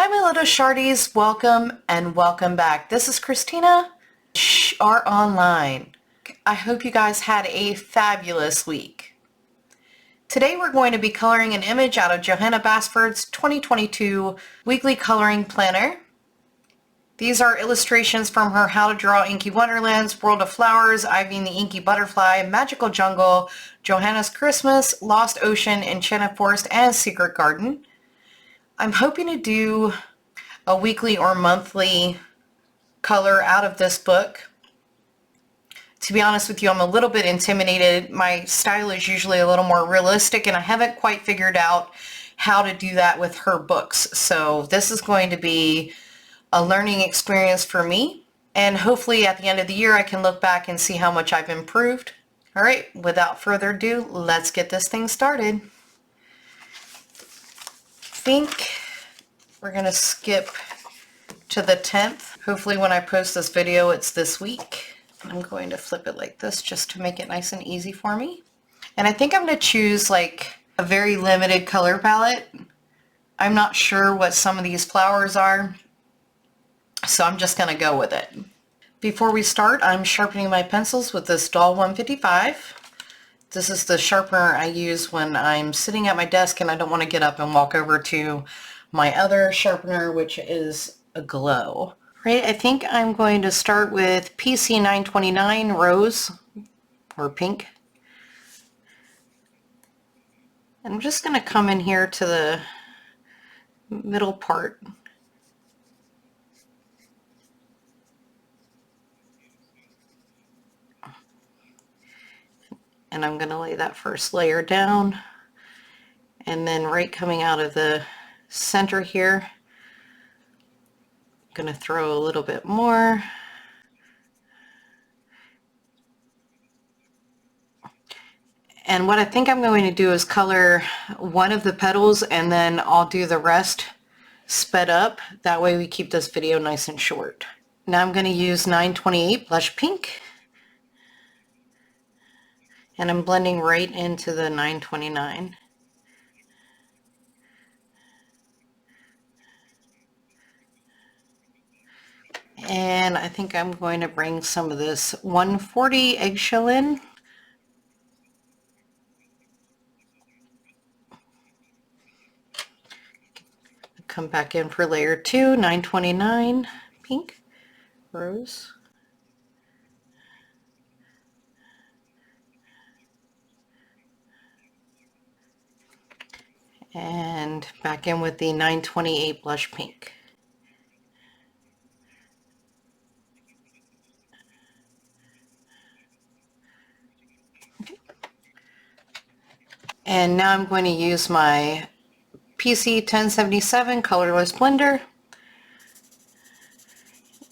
Hi my little shardies, welcome and welcome back. This is Christina, Shhh, are online. I hope you guys had a fabulous week. Today we're going to be coloring an image out of Johanna Basford's 2022 Weekly Coloring Planner. These are illustrations from her How to Draw Inky Wonderlands, World of Flowers, Ivy and the Inky Butterfly, Magical Jungle, Johanna's Christmas, Lost Ocean, Enchanted Forest, and Secret Garden. I'm hoping to do a weekly or monthly color out of this book. To be honest with you, I'm a little bit intimidated. My style is usually a little more realistic and I haven't quite figured out how to do that with her books. So this is going to be a learning experience for me, and hopefully at the end of the year I can look back and see how much I've improved. All right, without further ado, let's get this thing started. I think we're going to skip to the 10th. Hopefully when I post this video, it's this week. I'm going to flip it like this just to make it nice and easy for me. And I think I'm going to choose like a very limited color palette. I'm not sure what some of these flowers are, so I'm just going to go with it. Before we start, I'm sharpening my pencils with this Doll 155. This is the sharpener I use when I'm sitting at my desk and I don't want to get up and walk over to my other sharpener, which is a Glow. Right, I think I'm going to start with PC 929 Rose, or Pink. And I'm just going to come in here to the middle part. And I'm going to lay that first layer down. And then right coming out of the center here, I'm going to throw a little bit more. And what I think I'm going to do is color one of the petals and then I'll do the rest sped up. That way we keep this video nice and short. Now I'm going to use 928 Blush Pink. And I'm blending right into the 929. And I think I'm going to bring some of this 140 eggshell in. Come back in for layer 2, 929 Pink Rose. And back in with the 928 Blush Pink. And now I'm going to use my PC 1077 colorless blender,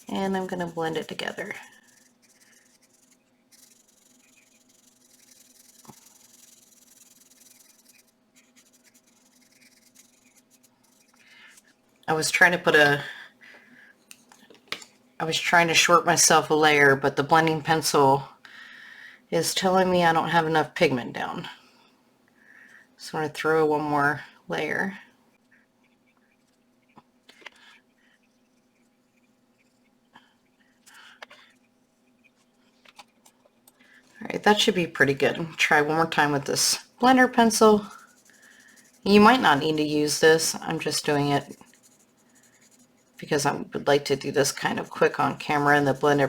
and I'm going to blend it together. I was trying to short myself a layer, but the blending pencil is telling me I don't have enough pigment down. So I'm going to throw one more layer. Alright, that should be pretty good. Try one more time with this blender pencil. You might not need to use this. I'm just doing it because I would like to do this kind of quick on camera, and the blending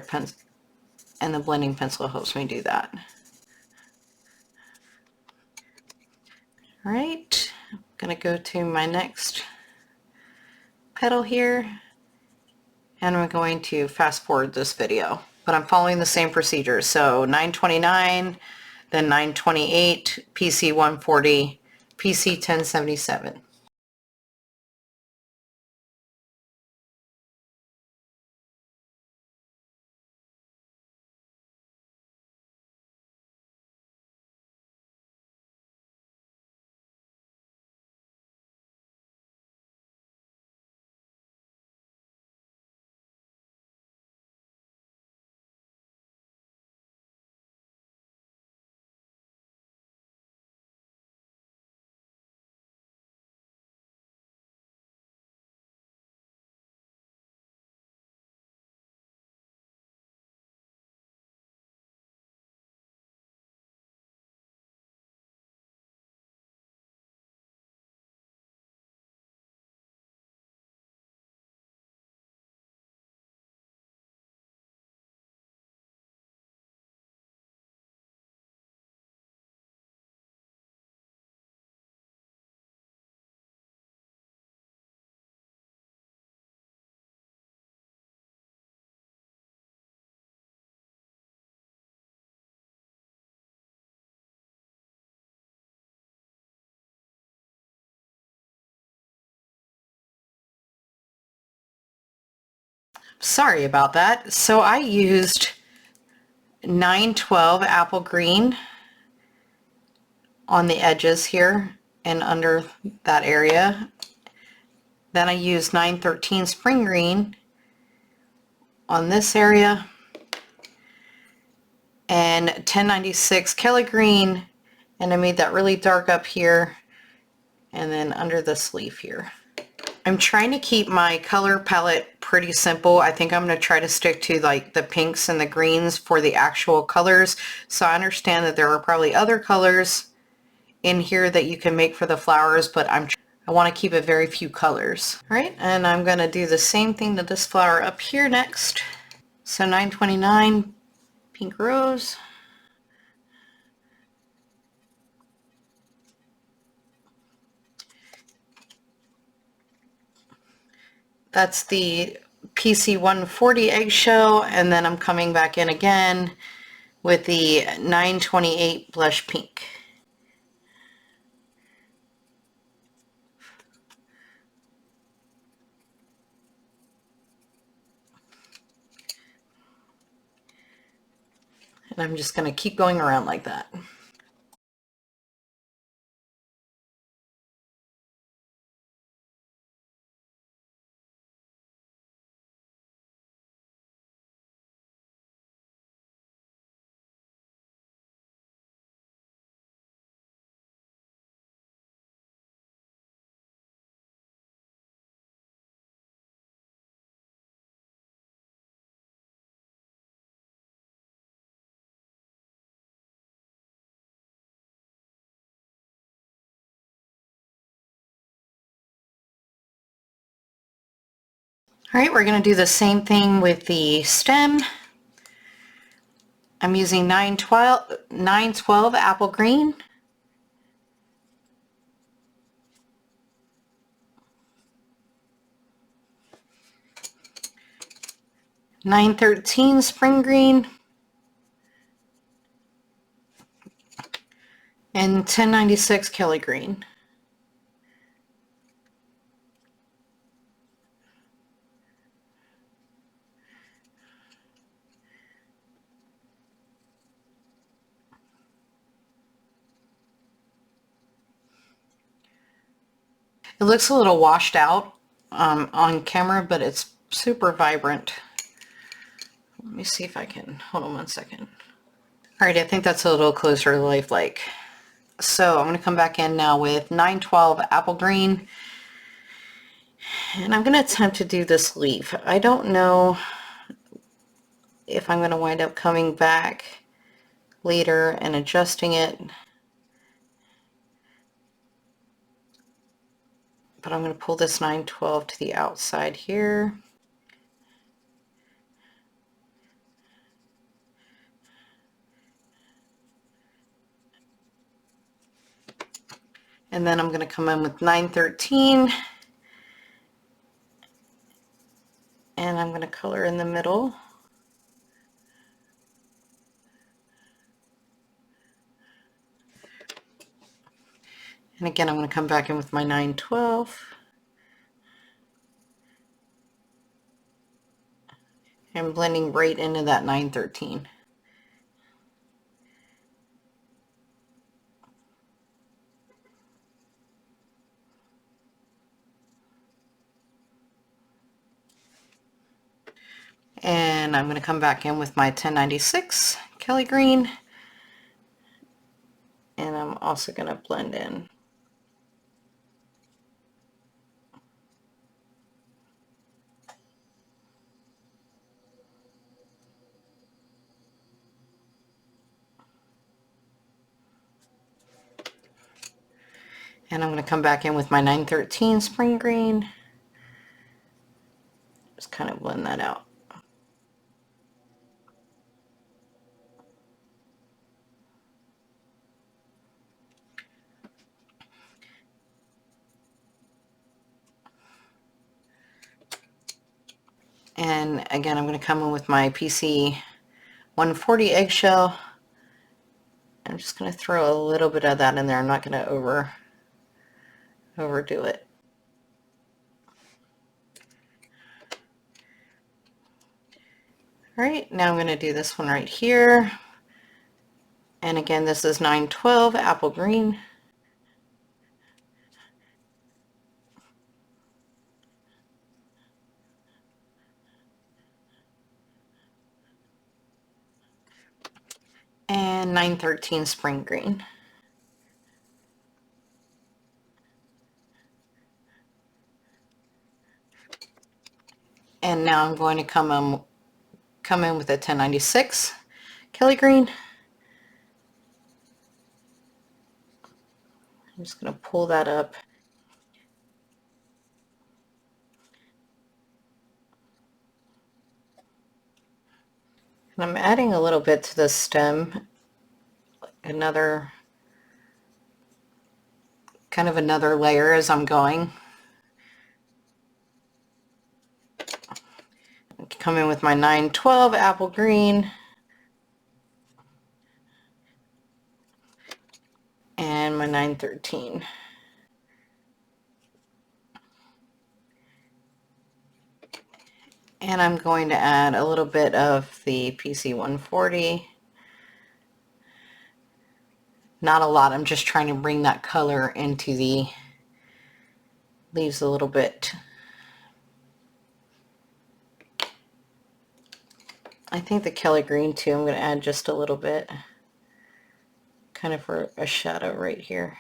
pencil helps me do that. Alright, I'm going to go to my next petal here, and I'm going to fast forward this video, but I'm following the same procedure. So 929, then 928, PC 140, PC 1077. Sorry about that. So I used 912 apple green on the edges here and under that area. Then I used 913 spring green on this area and 1096 Kelly green, and I made that really dark up here and then under the sleeve here. I'm trying to keep my color palette pretty simple. I think I'm going to try to stick to like the pinks and the greens for the actual colors. So I understand that there are probably other colors in here that you can make for the flowers, but I want to keep it very few colors. All right, and I'm going to do the same thing to this flower up here next. So 929 pink rose. That's the PC 140 eggshell, and then I'm coming back in again with the 928 blush pink. And I'm just going to keep going around like that. All right, we're going to do the same thing with the stem. I'm using 912 apple green. (913) spring green and 1096 Kelly green. It looks a little washed out on camera, but it's super vibrant. Let me see if I can, hold on one second. All right, I think that's a little closer to lifelike. So I'm going to come back in now with 912 apple green, and I'm going to attempt to do this leaf. I don't know if I'm going to wind up coming back later and adjusting it, but I'm going to pull this 912 to the outside here. And then I'm going to come in with 913, and I'm going to color in the middle. And again, I'm going to come back in with my 912 and blending right into that 913. And I'm going to come back in with my 1096 Kelly green, and I'm also going to blend in. And I'm going to come back in with my 913 spring green. Just kind of blend that out. And again, I'm going to come in with my PC 140 eggshell. I'm just going to throw a little bit of that in there. I'm not going to overdo it. All right, now I'm going to do this one right here. And again, this is 912 apple green. And 913 spring green. And now I'm going to come in with a 1096 Kelly green. I'm just going to pull that up. And I'm adding a little bit to the stem, another layer as I'm going. Come in with my 912 apple green and my 913. And I'm going to add a little bit of the PC 140. Not a lot, I'm just trying to bring that color into the leaves a little bit. I think the Kelly green too, I'm going to add just a little bit, kind of for a shadow right here.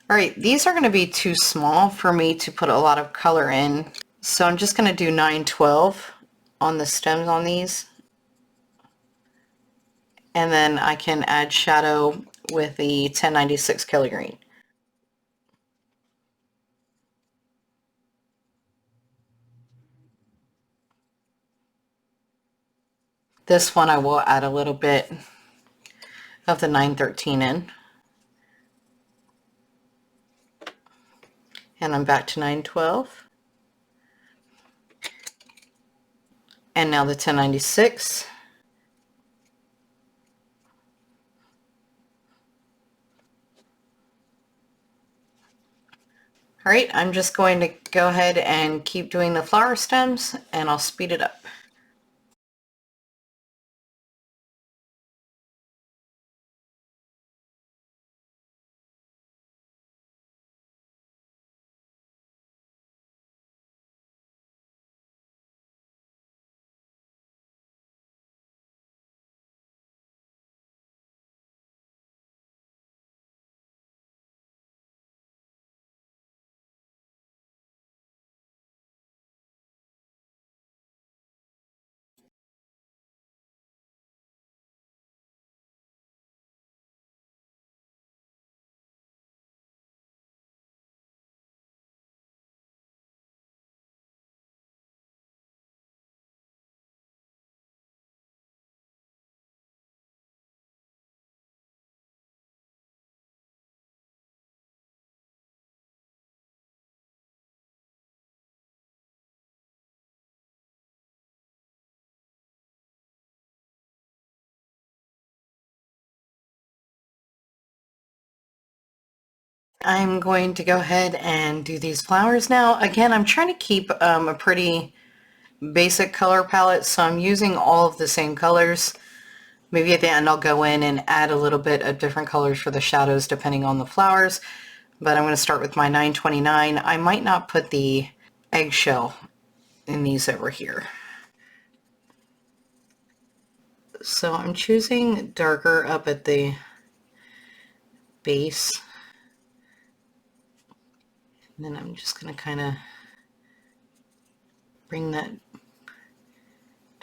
Alright, these are going to be too small for me to put a lot of color in, so I'm just going to do 912 on the stems on these, and then I can add shadow with the 1096 Kelly green. This one I will add a little bit of the 913 in. And I'm back to 912. And now the 1096. All right, I'm just going to go ahead and keep doing the flower stems, and I'll speed it up. I'm going to go ahead and do these flowers now. Again, I'm trying to keep a pretty basic color palette, so I'm using all of the same colors. Maybe at the end I'll go in and add a little bit of different colors for the shadows depending on the flowers, but I'm going to start with my 929. I might not put the eggshell in these over here. So I'm choosing darker up at the base, and then I'm just going to kind of bring that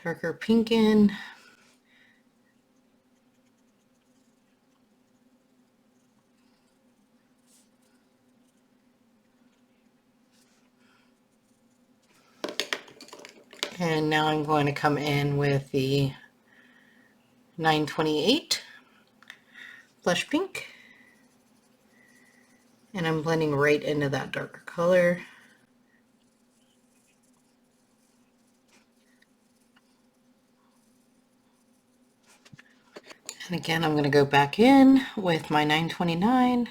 darker pink in. And now I'm going to come in with the 928 blush pink, and I'm blending right into that darker color. And again, I'm going to go back in with my 929.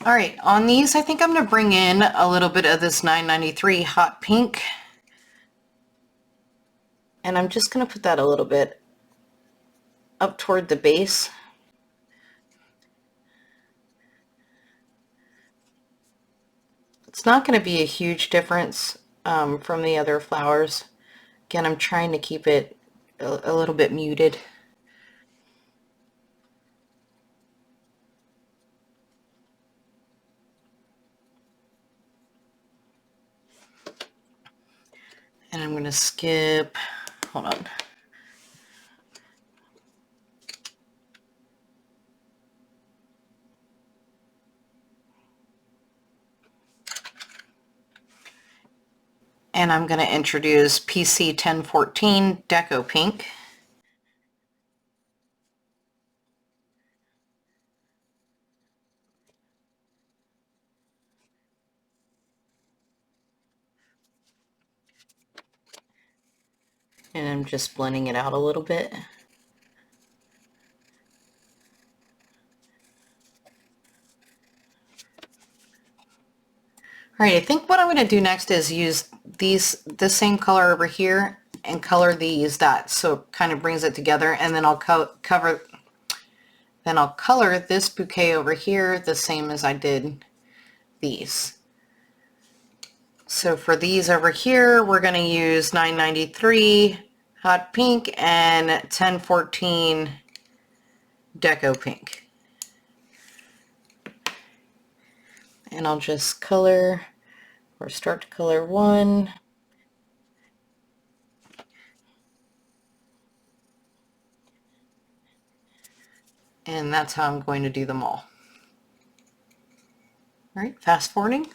All right, on these, I think I'm going to bring in a little bit of this 993 Hot Pink. And I'm just going to put that a little bit up toward the base. It's not going to be a huge difference from the other flowers. Again, I'm trying to keep it a little bit muted. And I'm going to skip, hold on. And I'm going to introduce PC 1014 Deco Pink. And I'm just blending it out a little bit. All right, I think what I'm going to do next is use the same color over here and color these dots, so it kind of brings it together, and then I'll color this bouquet over here the same as I did these. So for these over here, we're going to use 993 Hot Pink and 1014 Deco Pink. And I'll just color, or start to color one. And that's how I'm going to do them all. All right, fast forwarding.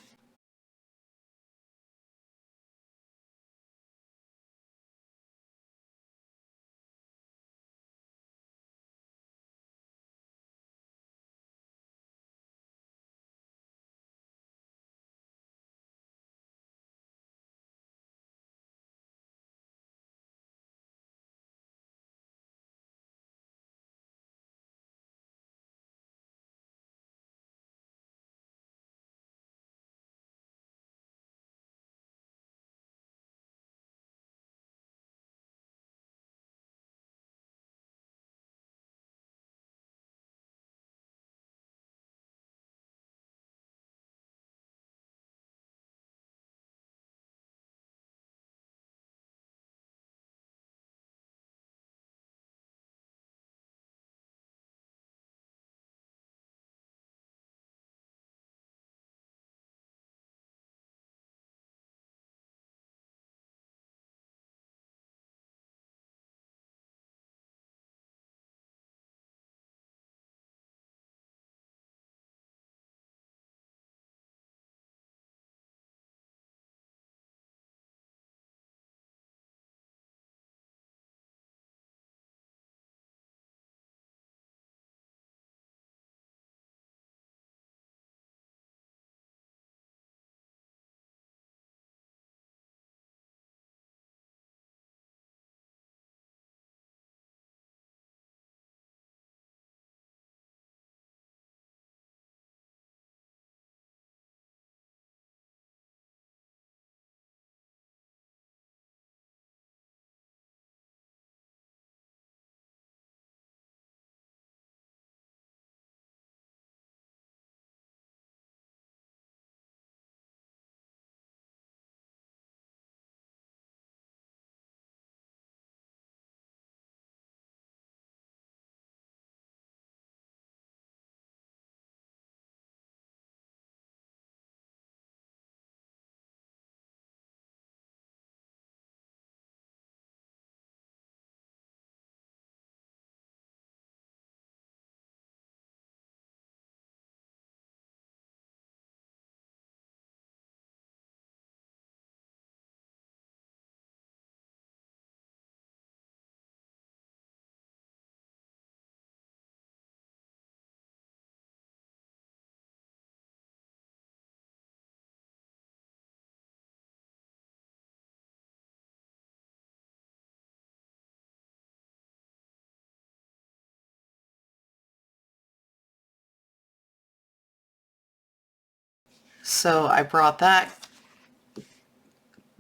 So I brought the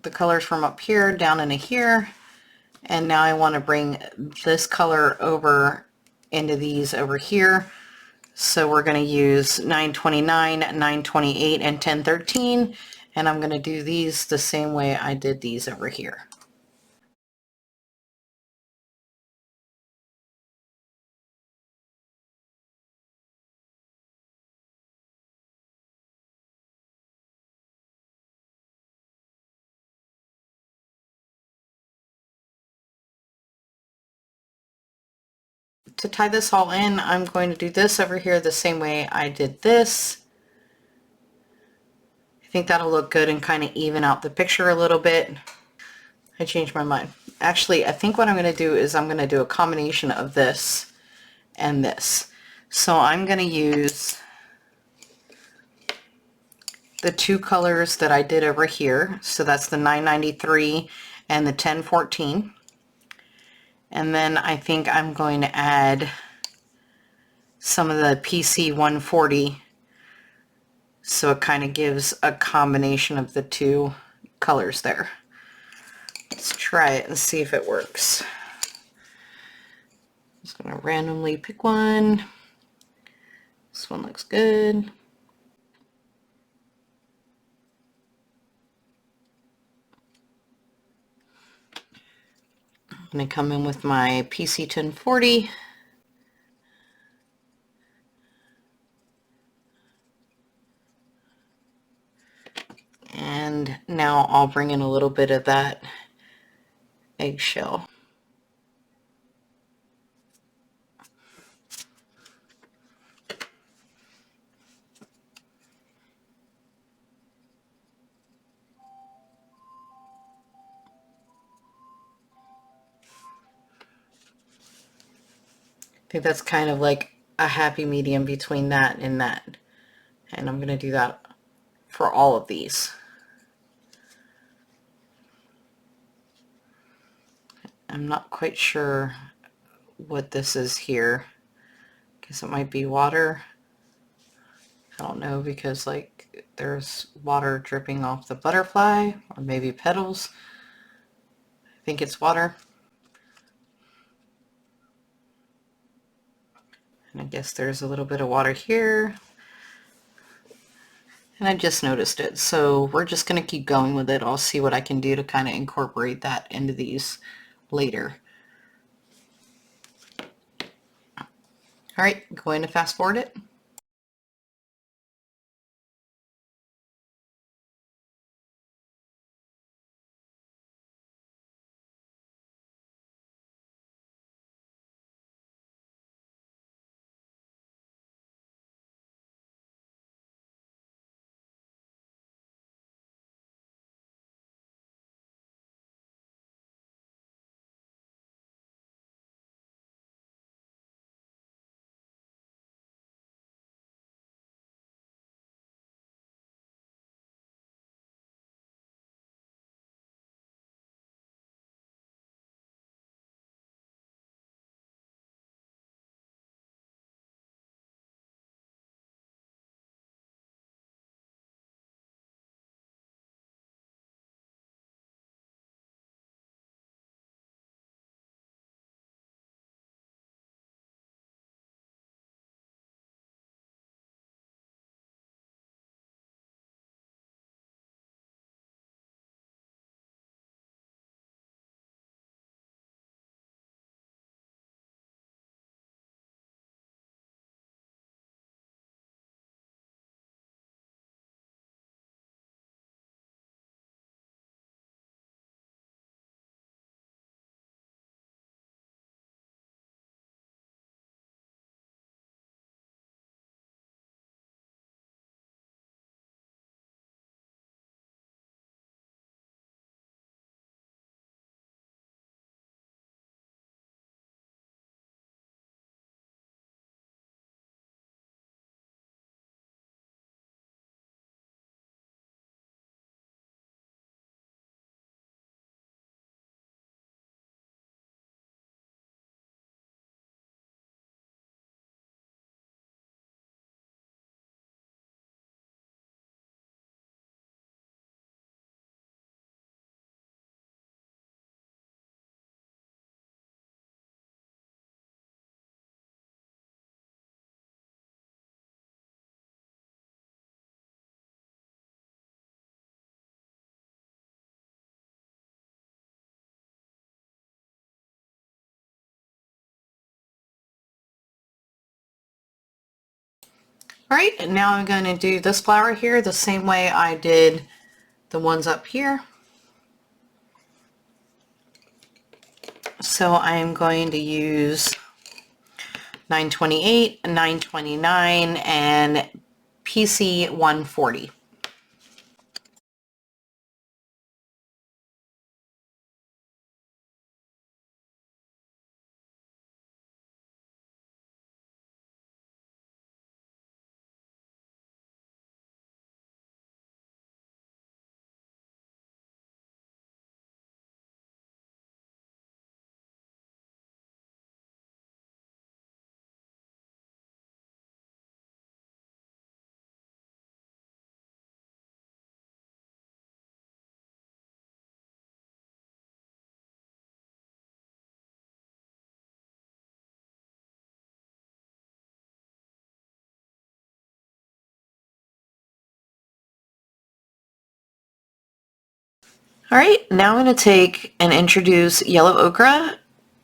colors from up here down into here, and now I want to bring this color over into these over here. So we're going to use 929, 928, and 1013, and I'm going to do these the same way I did these over here. To tie this all in, I'm going to do this over here the same way I did this. I think that'll look good and kind of even out the picture a little bit. I changed my mind. Actually, I think what I'm going to do is I'm going to do a combination of this and this. So I'm going to use the two colors that I did over here. So that's the 993 and the 1014. And then I think I'm going to add some of the PC 140, so it kind of gives a combination of the two colors there. Let's try it and see if it works. I'm just going to randomly pick one. This one looks good. I'm going to come in with my PC 1040. And now I'll bring in a little bit of that eggshell. I think that's kind of like a happy medium between that and that. And I'm going to do that for all of these. I'm not quite sure what this is here. Guess it might be water. I don't know, because like there's water dripping off the butterfly, or maybe petals. I think it's water. And I guess there's a little bit of water here. And I just noticed it. So we're just going to keep going with it. I'll see what I can do to kind of incorporate that into these later. All right, going to fast forward it. All right, and now I'm going to do this flower here the same way I did the ones up here. So I'm going to use 928, 929, and PC 140. All right, now I'm going to take and introduce yellow ochre,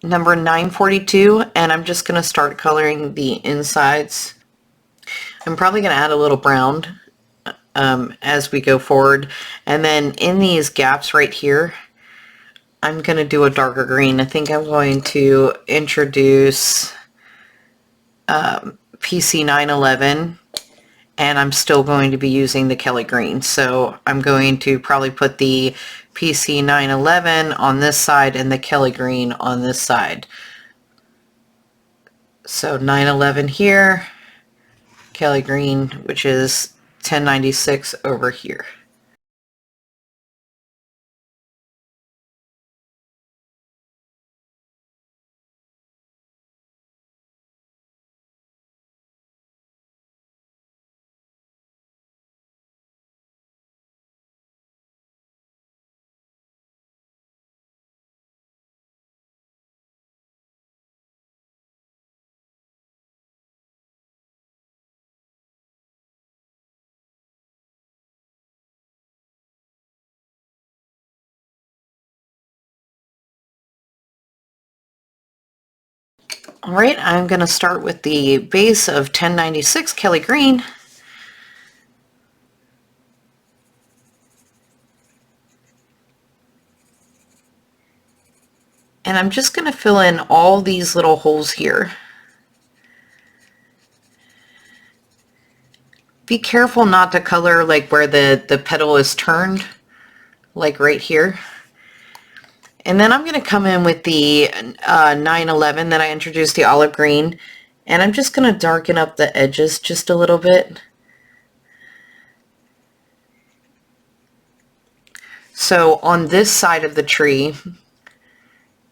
number 942, and I'm just going to start coloring the insides. I'm probably going to add a little brown as we go forward, and then in these gaps right here, I'm going to do a darker green. I think I'm going to introduce PC 911, and I'm still going to be using the Kelly green. So I'm going to probably put the PC 911 on this side and the Kelly green on this side. So 911 here, Kelly green, which is 1096 over here. All right, I'm going to start with the base of 1096 Kelly green. And I'm just going to fill in all these little holes here. Be careful not to color like where the petal is turned, like right here. And then I'm going to come in with the 911 that I introduced, the olive green, and I'm just going to darken up the edges just a little bit. So on this side of the tree,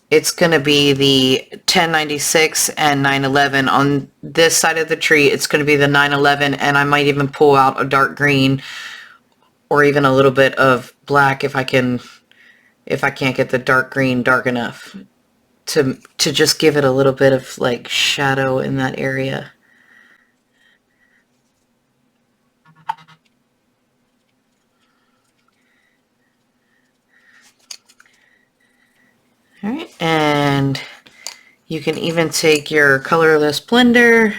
it's going to be the 1096 and 911. On this side of the tree, it's going to be the 911, and I might even pull out a dark green or even a little bit of black if I can't get the dark green dark enough to just give it a little bit of like shadow in that area. All right, and you can even take your colorless blender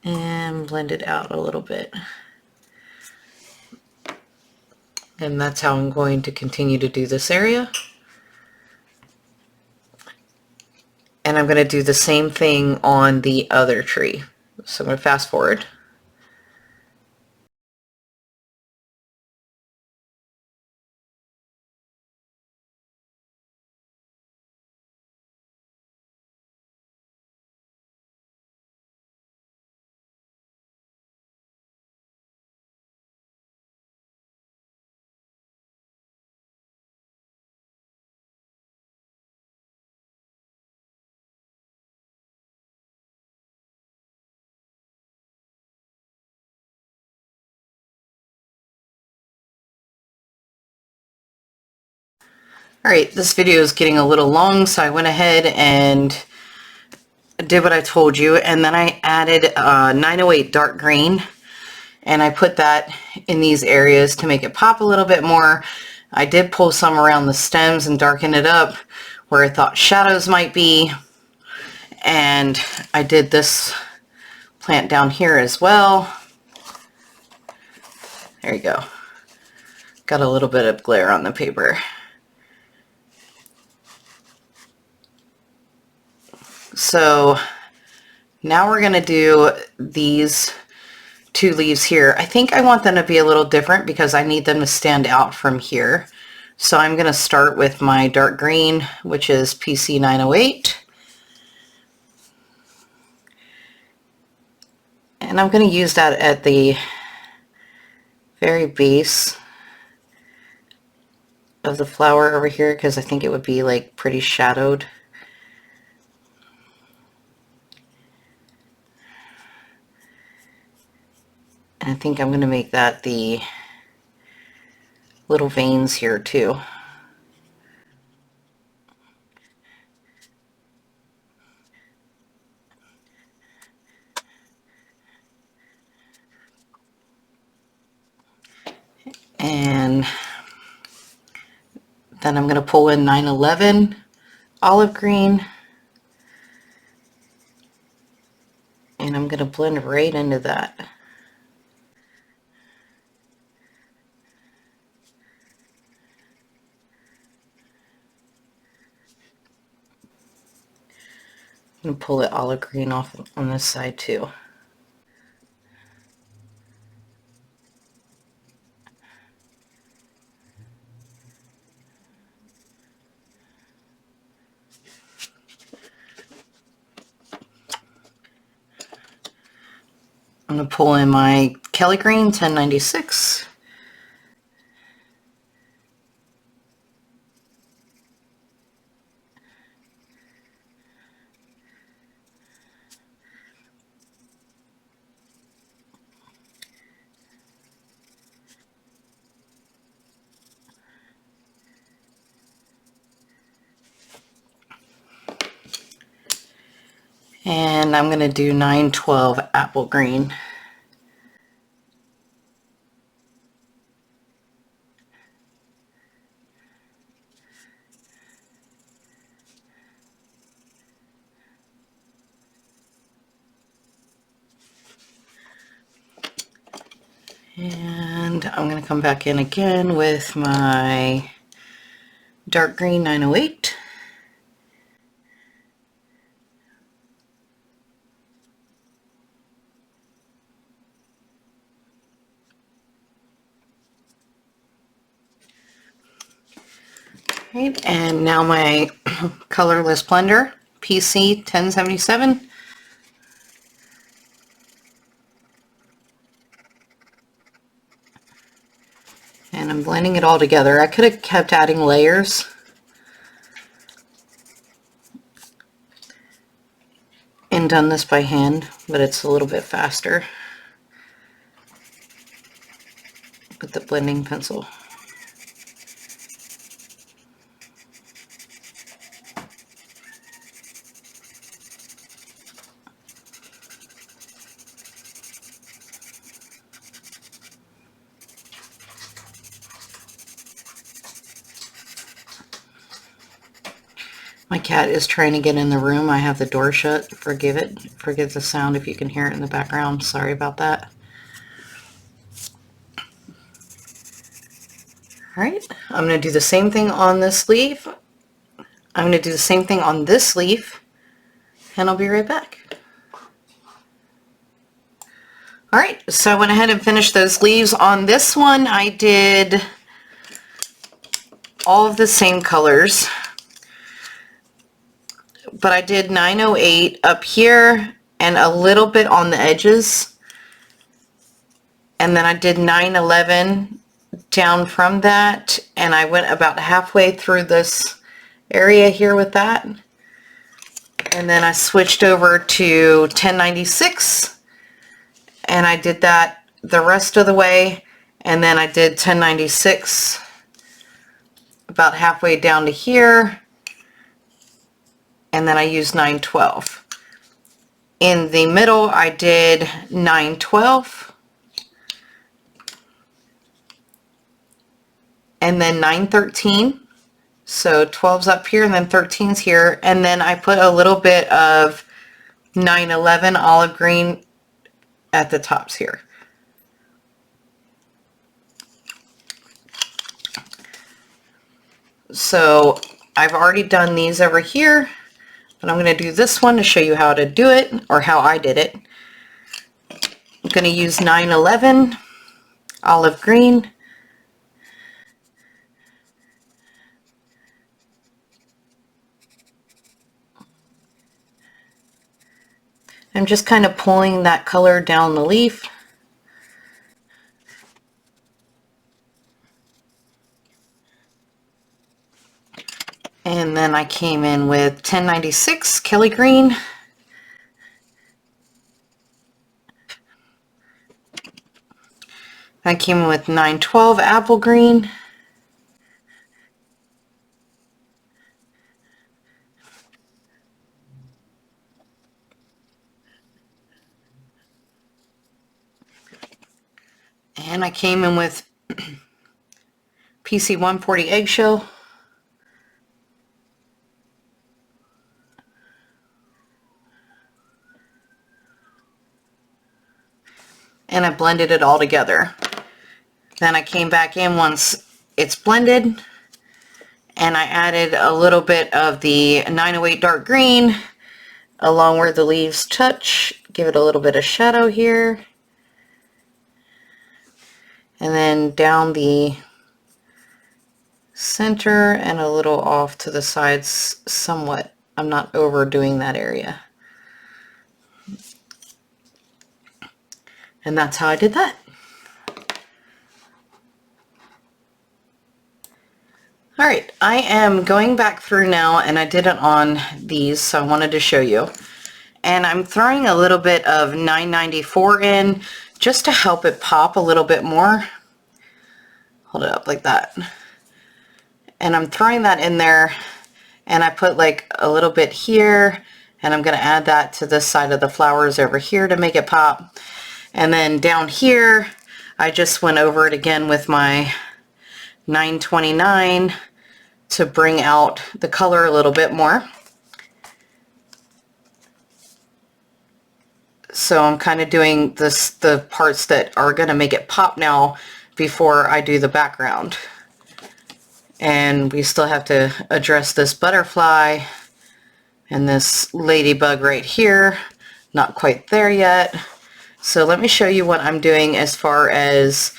and blend it out a little bit. And that's how I'm going to continue to do this area. And I'm going to do the same thing on the other tree. So I'm going to fast forward. Alright, this video is getting a little long, so I went ahead and did what I told you, and then I added 908 dark green, and I put that in these areas to make it pop a little bit more. I did pull some around the stems and darken it up where I thought shadows might be, And I did this plant down here as well. There you go. Got a little bit of glare on the paper. So now we're going to do these 2 leaves here. I think I want them to be a little different because I need them to stand out from here. So I'm going to start with my dark green, which is PC 908. And I'm going to use that at the very base of the flower over here because I think it would be like pretty shadowed. And I think I'm going to make that the little veins here too. And then I'm going to pull in 911 olive green, and I'm going to blend right into that. I'm going to pull the olive green off on this side too. I'm going to pull in my Kelly Green 1096. And I'm going to do 912 apple green. And I'm going to come back in again with my dark green 908. Right, and now my colorless blender, PC 1077. And I'm blending it all together. I could have kept adding layers. And done this by hand, but it's a little bit faster with the blending pencil. My cat is trying to get in the room. I have the door shut. Forgive it. Forgive the sound if you can hear it in the background. Sorry about that. All right, I'm going to do the same thing on this leaf. I'm going to do the same thing on this leaf, and I'll be right back. All right, so I went ahead and finished those leaves. On this one, I did all of the same colors, but I did 908 up here and a little bit on the edges, and then I did 911 down from that, and I went about halfway through this area here with that, and then I switched over to 1096, and I did that the rest of the way, and then I did 1096 about halfway down to here, and then I used 912. In the middle I did 912 and then 913. So 12's up here and then 13's here, and then I put a little bit of 911 olive green at the tops here. So I've already done these over here, but I'm going to do this one to show you how to do it, or how I did it. I'm going to use 911 olive green. I'm just kind of pulling that color down the leaf. And then I came in with 1096 Kelly green. I came in with 912 apple green. And I came in with PC 140 eggshell. And I blended it all together. Then I came back in once it's blended, and I added a little bit of the 908 dark green along where the leaves touch. Give it a little bit of shadow here. And then down the center and a little off to the sides somewhat. I'm not overdoing that area. And that's how I did that. Alright, I am going back through now, and I did it on these, so I wanted to show you. And I'm throwing a little bit of 994 in just to help it pop a little bit more. Hold it up like that. And I'm throwing that in there, and I put like a little bit here, and I'm going to add that to this side of the flowers over here to make it pop. And then down here, I just went over it again with my 929 to bring out the color a little bit more. So I'm kind of doing this, the parts that are going to make it pop now before I do the background. And we still have to address this butterfly and this ladybug right here. Not quite there yet. So let me show you what I'm doing as far as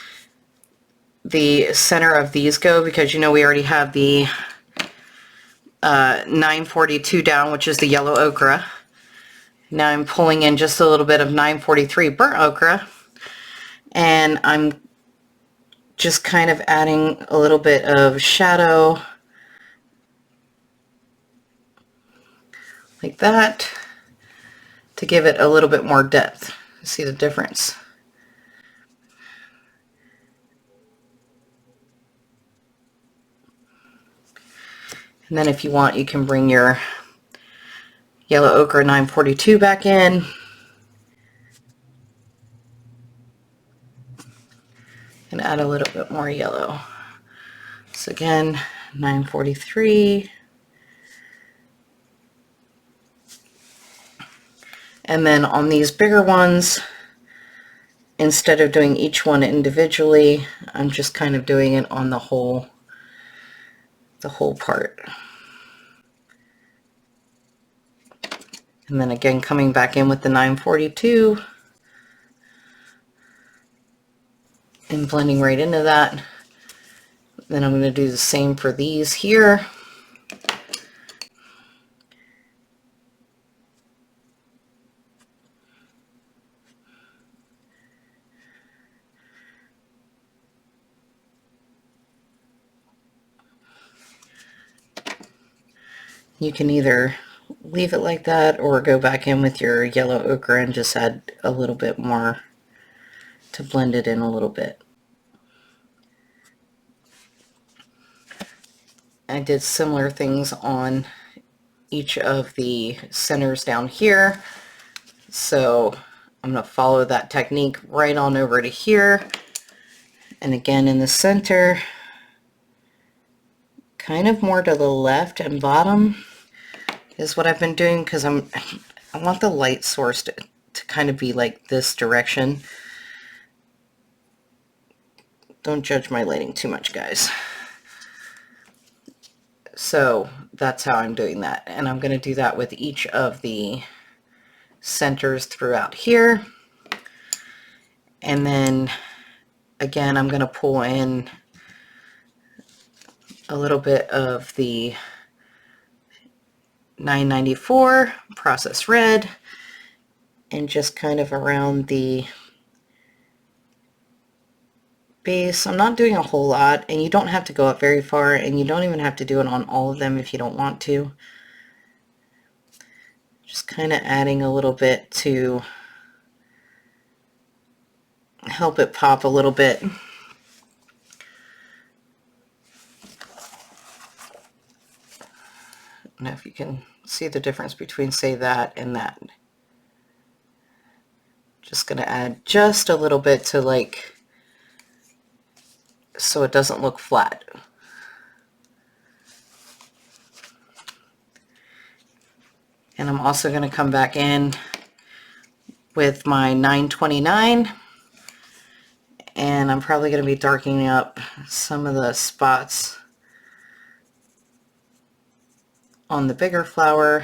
the center of these go, because you know we already have the 942 down, which is the yellow ochre. Now I'm pulling in just a little bit of 943 burnt ochre, and I'm just kind of adding a little bit of shadow like that to give it a little bit more depth. See the difference? And then if you want, you can bring your yellow ochre 942 back in. And add a little bit more yellow. So again, 943. And then on these bigger ones, instead of doing each one individually, I'm just kind of doing it on the whole part. And then again, coming back in with the 942 and blending right into that. Then I'm going to do the same for these here. You can either leave it like that or go back in with your yellow ochre and just add a little bit more to blend it in a little bit. I did similar things on each of the centers down here, so I'm going to follow that technique right on over to here, and again in the center, kind of more to the left and bottom is what I've been doing, because I want the light source to kind of be like this direction. Don't judge my lighting too much, guys. So that's how I'm doing that. And I'm going to do that with each of the centers throughout here. And then again, I'm going to pull in a little bit of the 994 process red and just kind of around the base. I'm not doing a whole lot, and you don't have to go up very far, and you don't even have to do it on all of them if you don't want to. Just kind of adding a little bit to help it pop a little bit. I don't know if you can see the difference between, say, that and that. Just going to add just a little bit to, like, so it doesn't look flat. And I'm also going to come back in with my 929, and I'm probably going to be darkening up some of the spots on the bigger flower.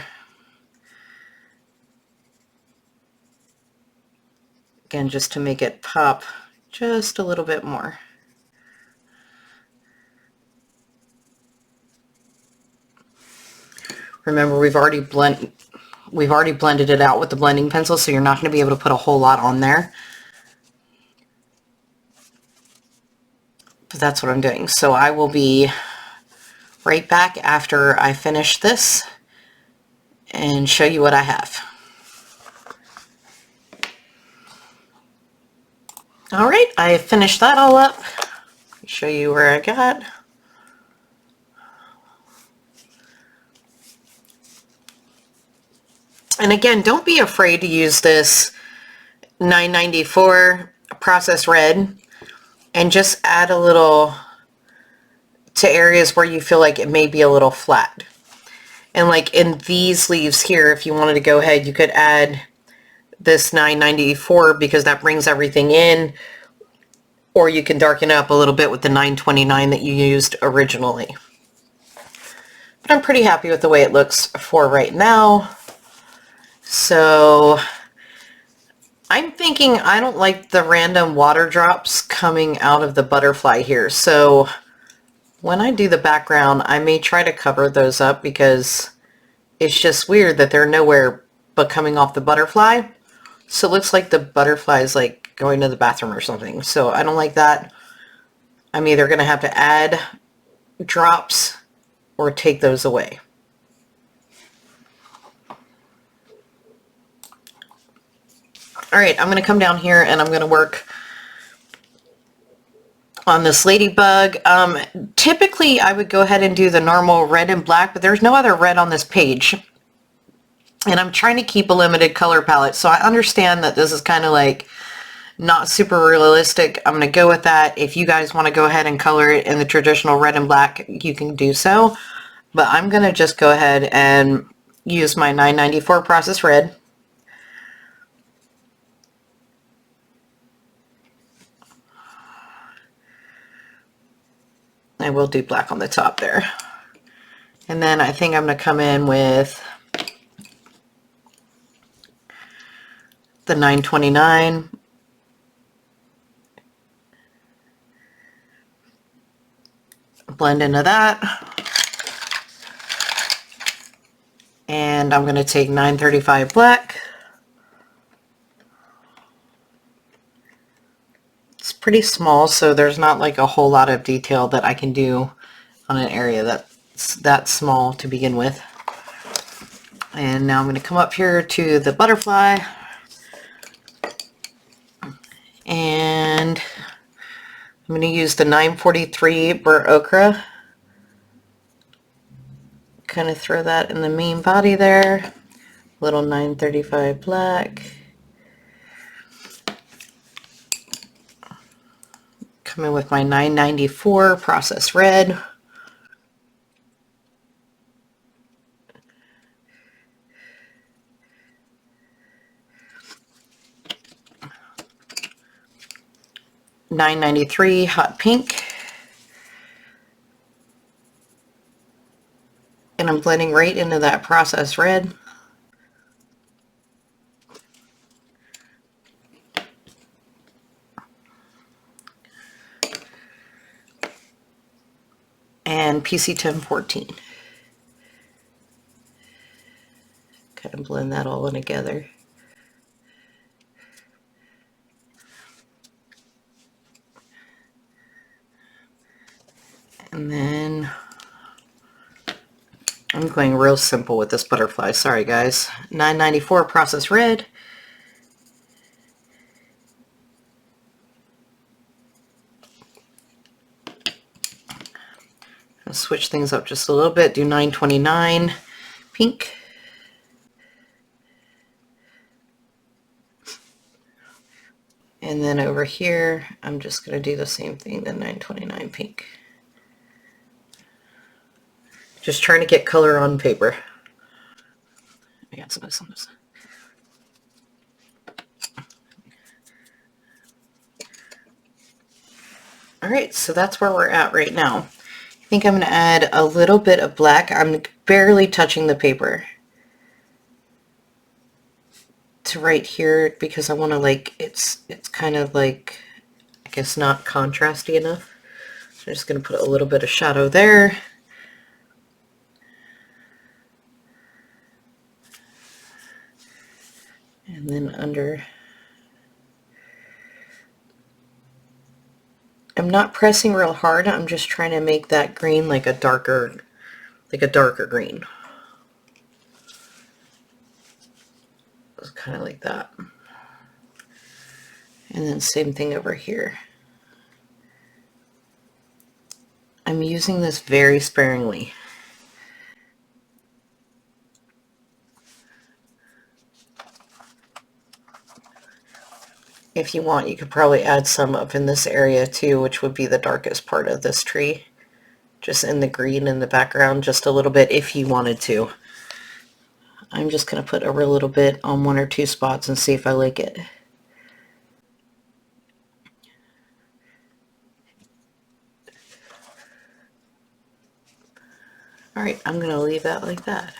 Again, just to make it pop just a little bit more. Remember, we've already blended it out with the blending pencil, so you're not going to be able to put a whole lot on there. But that's what I'm doing. So I will be right back after I finish this and show you what I have. All right, I finished that all up. Show you where I got. And again, don't be afraid to use this 994 process red and just add a little to areas where you feel like it may be a little flat. And like in these leaves here, if you wanted to go ahead, you could add this 994 because that brings everything in, or you can darken it up a little bit with the 929 that you used originally. But I'm pretty happy with the way it looks for right now. So I'm thinking I don't like the random water drops coming out of the butterfly here. So when I do the background, I may try to cover those up because it's just weird that they're nowhere but coming off the butterfly. So it looks like the butterfly is like going to the bathroom or something. So I don't like that. I'm either going to have to add drops or take those away. All right, I'm going to come down here and I'm going to work on this Ladybug. Typically, I would go ahead and do the normal red and black, but there's no other red on this page. And I'm trying to keep a limited color palette, so I understand that this is kind of like not super realistic. I'm going to go with that. If you guys want to go ahead and color it in the traditional red and black, you can do so. But I'm going to just go ahead and use my 994 process red. I will do black on the top there. And then I think I'm going to come in with the 929. Blend into that. And I'm going to take 935 black. It's pretty small, so there's not like a whole lot of detail that I can do on an area that's that small to begin with. And now I'm going to come up here to the butterfly, and I'm going to use the 943 burnt ochre. Kind of throw that in the main body there. Little 935 black. Come in with my 994 process red. 993 hot pink. And I'm blending right into that processed red. And PC 1014. Kind of blend that all in together. And then I'm going real simple with this butterfly. Sorry guys. 994 processed red. I'll switch things up just a little bit. Do 929 pink. And then over here, I'm just going to do the same thing, the 929 pink. Just trying to get color on paper. I got some of this. Alright, so that's where we're at right now. I think I'm going to add a little bit of black. I'm barely touching the paper to right here because I want to like, it's kind of like, I guess not contrasty enough. So I'm just going to put a little bit of shadow there. And then under, I'm not pressing real hard, I'm just trying to make that green like a darker green. It's kind of like that. And then same thing over here. I'm using this very sparingly. If you want, you could probably add some up in this area too, which would be the darkest part of this tree. Just in the green in the background, just a little bit if you wanted to. I'm just going to put a real little bit on one or two spots and see if I like it. Alright, I'm going to leave that like that.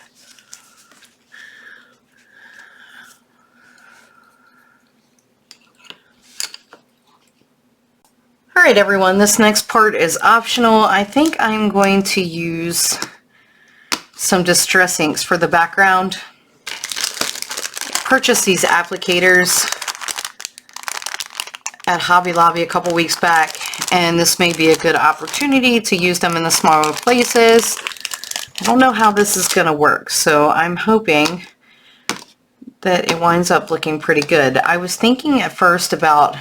Alright everyone, this next part is optional. I think I'm going to use some distress inks for the background. Purchased these applicators at Hobby Lobby a couple weeks back, and this may be a good opportunity to use them in the smaller places. I don't know how this is going to work, so I'm hoping that it winds up looking pretty good. I was thinking at first about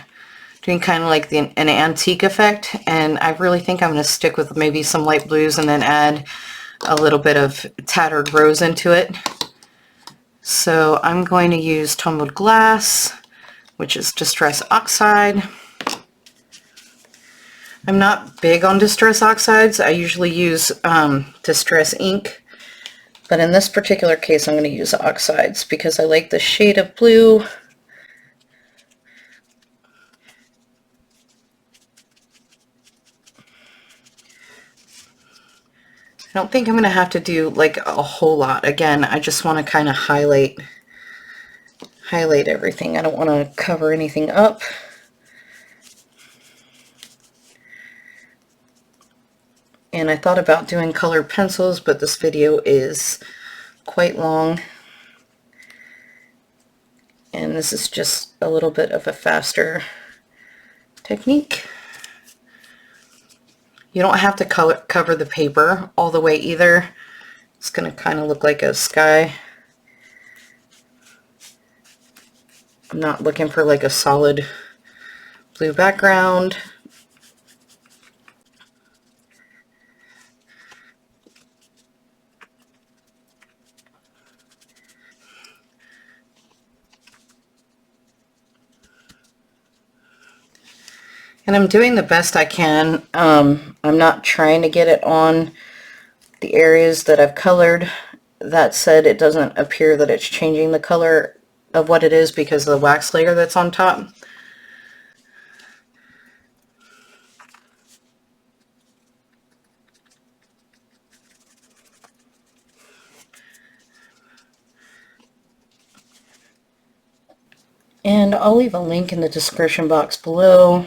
doing kind of like an antique effect, and I really think I'm going to stick with maybe some light blues and then add a little bit of tattered rose into it. So I'm going to use Tumbled Glass, which is Distress Oxide. I'm not big on Distress Oxides. I usually use Distress Ink, but in this particular case I'm going to use Oxides because I like the shade of blue. I don't think I'm going to have to do like a whole lot. Again, I just want to kind of highlight everything. I don't want to cover anything up. And I thought about doing colored pencils, but this video is quite long. And this is just a little bit of a faster technique. You don't have to cover the paper all the way either. It's going to kind of look like a sky. I'm not looking for like a solid blue background. And I'm doing the best I can. I'm not trying to get it on the areas that I've colored. That said, it doesn't appear that it's changing the color of what it is because of the wax layer that's on top. And I'll leave a link in the description box below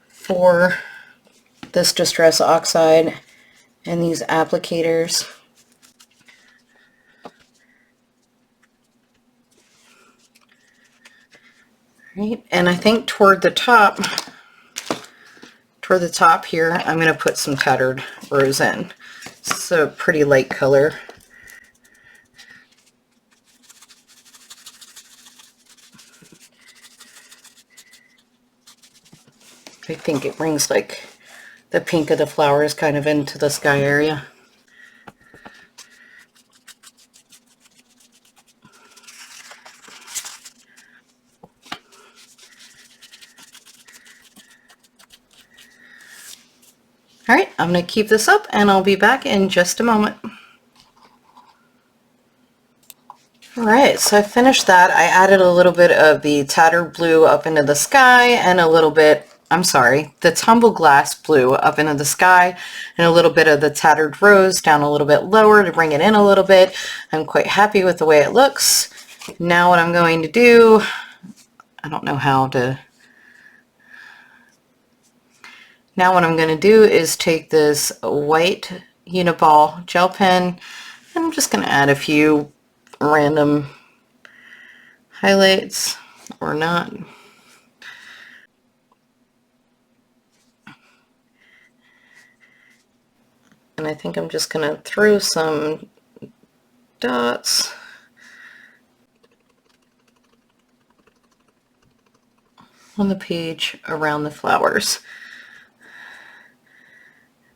for this Distress Oxide and these applicators. Right, and I think toward the top here, I'm going to put some Tattered Rose in. It's a pretty light color. I think it brings like the pink of the flowers kind of into the sky area. Alright, I'm going to keep this up and I'll be back in just a moment. Alright, so I finished that. I added a little bit of the Tattered Blue up into the sky and a little bit, the Tumbled Glass Blue up into the sky and a little bit of the Tattered Rose down a little bit lower to bring it in a little bit. I'm quite happy with the way it looks. Now what I'm going to do, Now what I'm going to do is take this white Uniball gel pen and I'm just going to add a few random highlights or not. And I think I'm just going to throw some dots on the page around the flowers.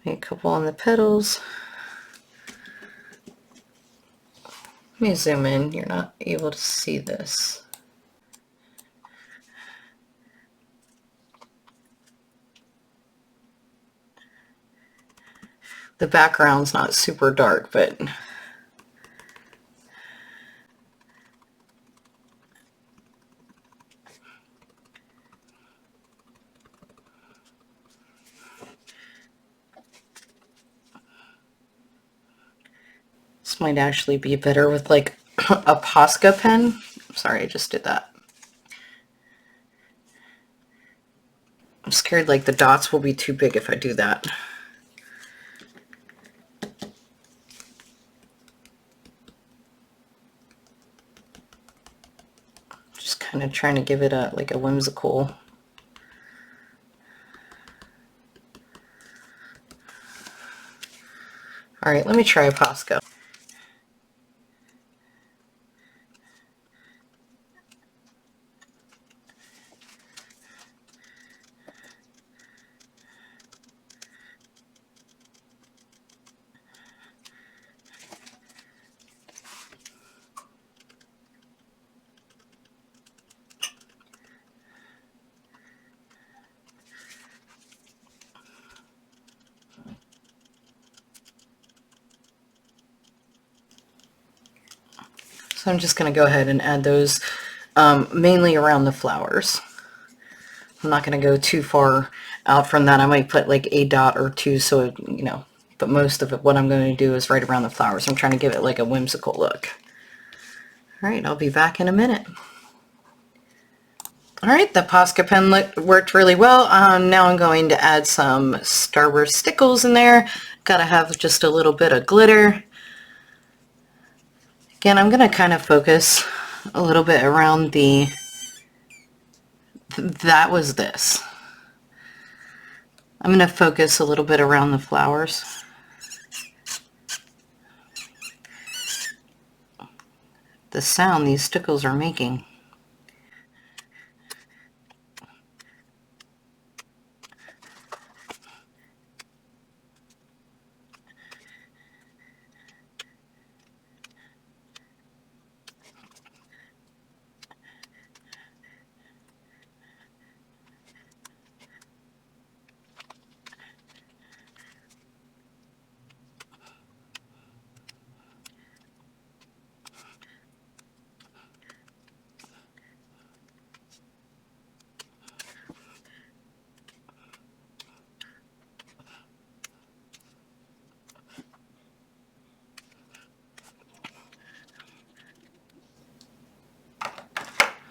Maybe a couple on the petals. Let me zoom in. You're not able to see this. The background's not super dark, but this might actually be better with like a Posca pen. Sorry, I just did that. I'm scared like the dots will be too big if I do that. Just kind of trying to give it a like a whimsical. All right, let me try a Posca. So I'm just going to go ahead and add those mainly around the flowers. I'm not going to go too far out from that. I might put like a dot or two, so it, but most of it, what I'm going to do is right around the flowers. I'm trying to give it like a whimsical look. All right, I'll be back in a minute. All right, the Posca pen worked really well. Now I'm going to add some Starburst Stickles in there. Got to have just a little bit of glitter. Again, I'm going to kind of focus a little bit around that was this. I'm going to focus a little bit around the flowers. The sound these stickles are making.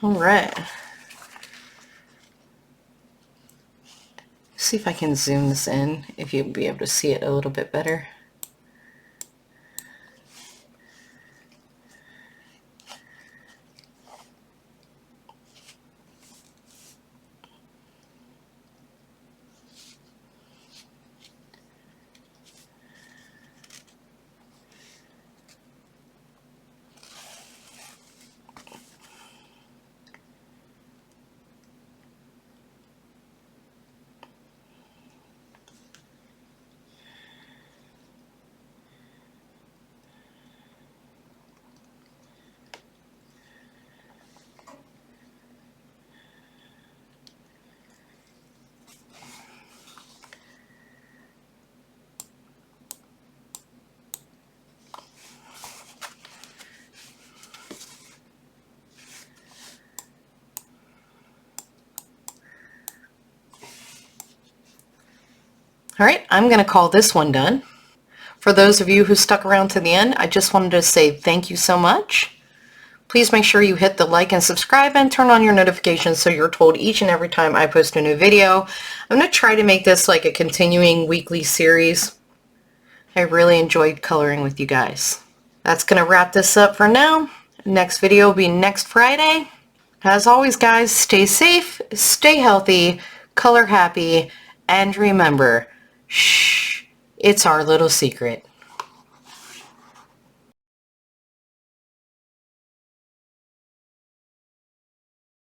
All right. See if I can zoom this in, if you'll be able to see it a little bit better. All right, I'm going to call this one done. For those of you who stuck around to the end, I just wanted to say thank you so much. Please make sure you hit the like and subscribe and turn on your notifications so you're told each and every time I post a new video. I'm going to try to make this like a continuing weekly series. I really enjoyed coloring with you guys. That's going to wrap this up for now. Next video will be next Friday. As always, guys, stay safe, stay healthy, color happy, and remember, shh, it's our little secret.